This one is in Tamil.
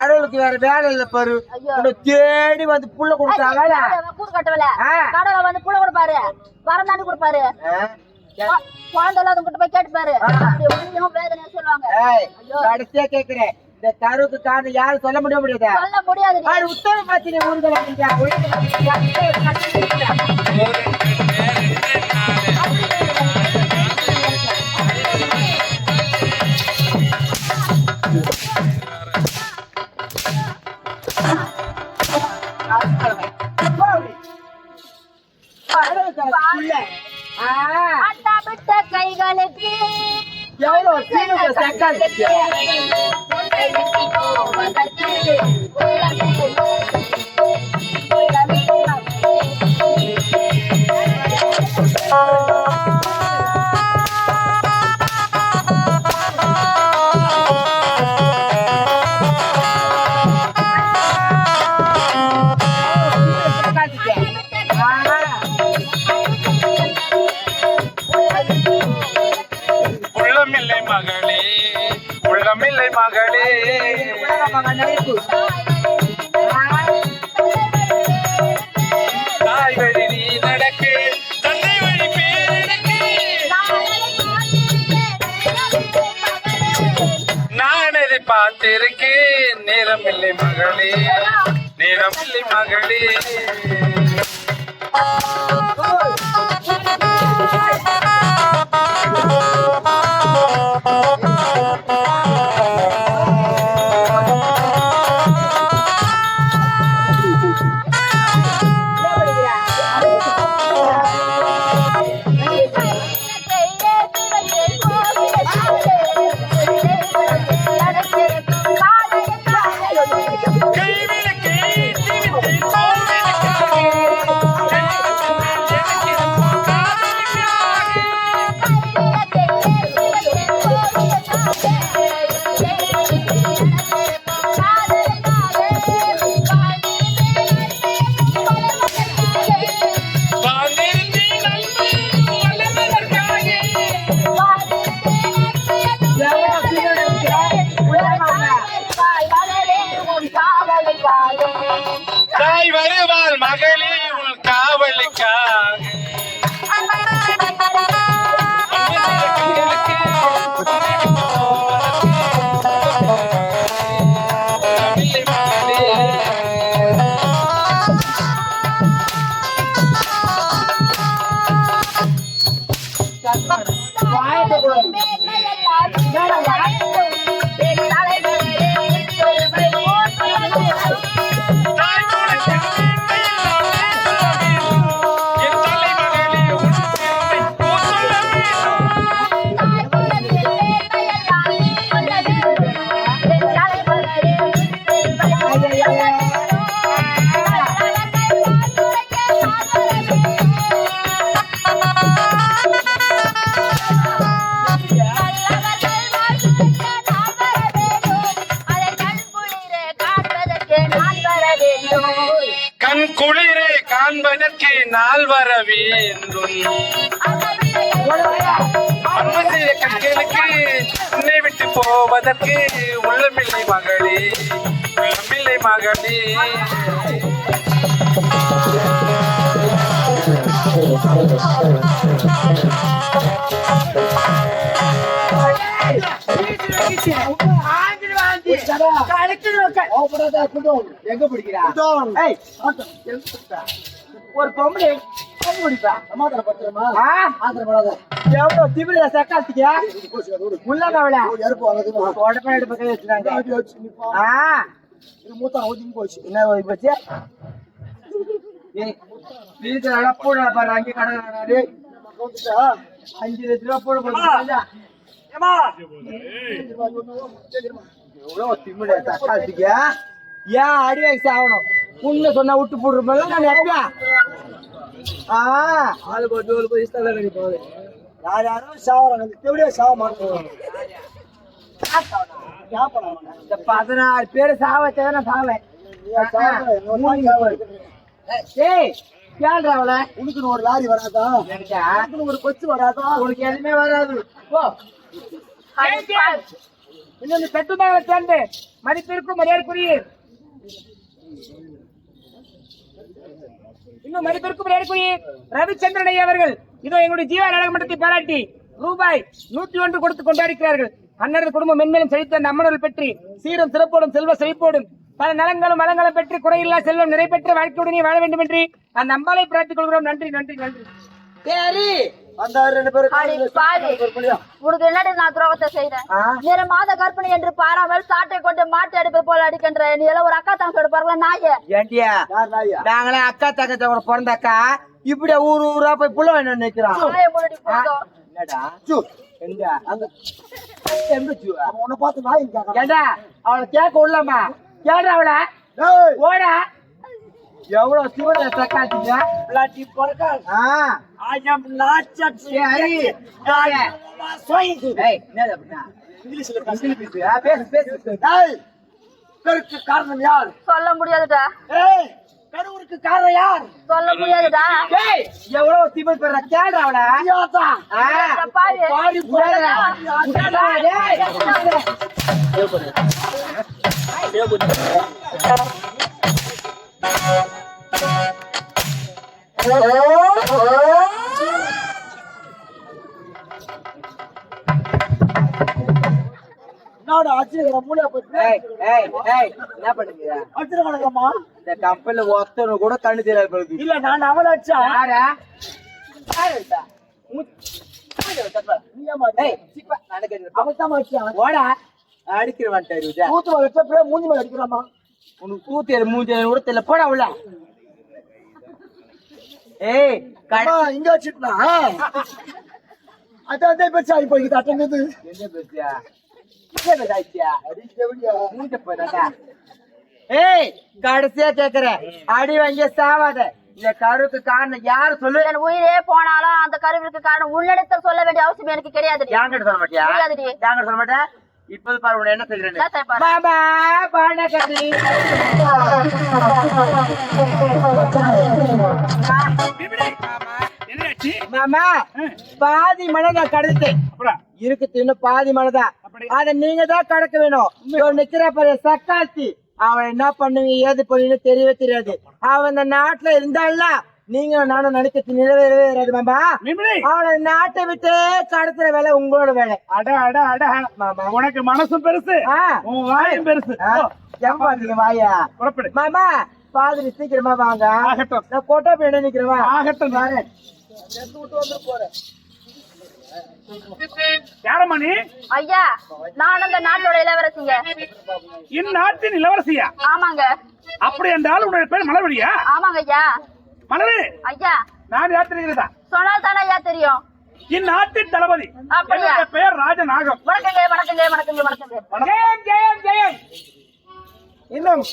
கடவுளுக்கு வேற வேலை இல்ல பாரு. தேடி வந்து புள்ள கொடுத்தாங்க. கூறு கட்டவல கடவுள வந்து புள்ள கொடுப்பாரு, வரம் தாண்டி கொடுப்பாரு. குழந்தை இல்லாதவங்க போய் கேட்டு பாரு, வேதனை சொல்லுவாங்க. கடைசியா கேக்குறேன், இந்த கருவுக்கு காரணம் யாரும் சொல்ல முடியாது. சொல்ல முடியாது. உத்தரவு பாத்தீங்க கைகளுக்கு எவ்வளவு உள்ளமில்லை மகளே தாய் வழி நீ நடக்கு, தந்தை வழி பேரடக்கு, நான் அதை பார்த்திருக்கேன். நேரமில்லை மகளே, நேரமில்லை மகளே. தாய் வருவாள் மகளே உன் காவலுக்காக. கண் குளிரே காண்பதற்கு நாள் வர வேண்டும். அன்பு செய்ய கண்களுக்கு உன்னை விட்டு போவதற்கு உள்ளமில்லை மகளே, உள்ளமில்லை மகளே. எங்க பிடிக்கிறா ஒரு பொம்பளை உள்ள கவலை மூத்தா ஒதுங்கி போச்சு. என்ன ஒதுங்கி போச்சு? பூட பாரு, அங்கே கடை 5 லட்ச ரூபா போட போது. எவ்வளவு திமிழ தக்காளிக்க ஏன் அடி வயசு ஆகணும்? புண்ணு சொன்னா விட்டு போடுறோம்ல நான் எப்பயா ஆளுக்கு ஒரு போய் போகுது. யார் யாரும் சாவறாங்க, எப்படியா சாவ மாட்டோம். இந்த 16 பேரு சாவ வச்சா நான் சாவேன். உனக்கு ஒரு லாரி வராதா? ஒரு கொச்சு வராதா? உனக்கு எதுவுமே வராது. இன்னும் இந்த பெட்டுதாங்களை சேர்ந்து மதிப்பிற்கும் மரியாதைக்குரிய ரவிச்சந்திரன் ஐயா அவர்கள் இதோ எங்களுடைய ஜீவா நாடகமன்றத்தை பாராட்டி ரூபாய் 101 கொடுத்து கொண்டாடிக்கிறார்கள். அன்னரது குடும்பம் மென்மேலும் செழித்து அந்த அம்மனர்கள் பெற்று சீரும் சிறப்போடும் செல்வ செழிப்போடும் பல நலங்களும் வளங்களும் பெற்று குறையில்லா செல்வம் நிறை பெற்ற வாழ்க்கையுடனே வாழ வேண்டும் என்று அந்த அம்பாளை பிரார்த்திக் கொள்கிறோம். நன்றி நன்றி நன்றி. சரி அந்த 2 பேரும் உனக்கு என்னடி நான் துரோகத்தை செய்றேன்? வேற மாத கர்ப்பிணி என்று பாராமல் சாட்டை கொண்டு மாட்டு அடிப்பது போல அடிக்கின்ற நீ எல்லாம் ஒரு அக்கா தங்கச்சோட பாருங்களா நாய ஏண்டியா நாங்களே அக்கா தங்கச்சோட பிறந்த அக்கா இப்படி ஊரா போய் புள்ள வேணும் நிக்கிறான். என்னடா எங்க அங்க எங்க உன்னை பார்த்து நாய் ஏண்டா அவளை கேட்க உள்ளமா கேடா அவளை ஓடா எவ்வளவு சூட சக்காத்தீங்க பிளாட்டி பொறக்கா I am not சரி ஏய் என்னடா அப்படினா இங்கிலீஷ்ல பேசு டேய் கருக்கு காரணம் யார் சொல்ல முடியாதுடா. ஏய் கருவுக்கு காரணம் யார் சொல்ல முடியாதுடா. ஏய் எவ்வளவு திமிர் பெற கேடா அவள ஐயோதா பாவி பாடி போடா டேய் நாடா அச்சிரகற மூளைய போய் ஏய் என்ன பண்ணுவீங்க அச்சிரகறமா இந்த கம்பெனில ஒருத்தர கூட கண்ணு தெரியாது போகுது இல்ல நான் அவள அச்சா யாரா யாரா ஏய் சிப்பா நடக்குது அவதான் அச்சா ஓடா அடிக்கிறவன்ட்டாரு தூத்து வச்சப்பற மூஞ்சி மேல அடிக்கறாமா உனக்கு தூத்து மூஞ்சி கூட தெரியல போடா உள்ள ஏய் கடா இங்க வச்சிட்டா அத பேச்சா இப்போ இது அட்டங்குது என்ன பேச்சா என்ன பேச்சா மூஞ்ச போடா ஏய் கடைசியா கேக்குறேன் அடி வாங்கி சாவாத இந்த கருக்கு காரணம் யாரு சொல்லு என் உயிரே போனாலும் அந்த கருவிற்கு காரணம் உள்ளிடத்தில் சொல்ல வேண்டிய அவசியம் எனக்கு கிடையாது. யாங்கிட்ட சொல்ல மாட்டியா யாங்கிட்ட சொல்ல மாட்டேன் இப்போது பாரு உன்னை என்ன சொல்றேன் மாமா பானகதி மாமா பாதி மனை நான் கடந்துட்டேன் இருக்கு இன்னும் பாதி மனைதான் அத நீங்க தான் கடக்க வேணும். நிக்கிற பாரு சக்காத்தி அவன் என்ன பண்ணுவீங்க ஏது பண்ணுவீங்கன்னு தெரியவே தெரியாது. அவன் இந்த நாட்டுல இருந்தால நீங்க நானும் நினைக்கிறது நிறைவேறாது மாமா. அவனை நாட்டை விட்டு கடத்துற வேலை உங்களோட வேலை. அட அட அட மாமா உனக்கு மனசும் பெருசு உன் வாயும் பெருசு. ஏமாந்தீங்க வாயா மாமா பாதிரி சீக்கிரமா வாங்க. நான் கோட்டா போய் நிக்கிறவா ஆகட்டும் யாரம்மா நீ? ஐயா நான் அந்த நாட்டோட இளவரசிங்க. இந்நாட்டின் இளவரசியா? ஆமாங்க. அப்படி என்றால் உன்னுடைய பேர் மலர்வழியா? ஆமாங்க ஐயா. மலரு ஐயா நான் யார் தெரிகிறதா? சொன்னால் தானே ஐயா தெரியும். இந்நாட்டின் தளபதி அப்படியா? பெயர் ராஜநாகம். வணக்கங்க வணக்கங்க வணக்கங்க வணக்கங்க. ஜெயம் ஜெயம் ஜெயம். இன்னும்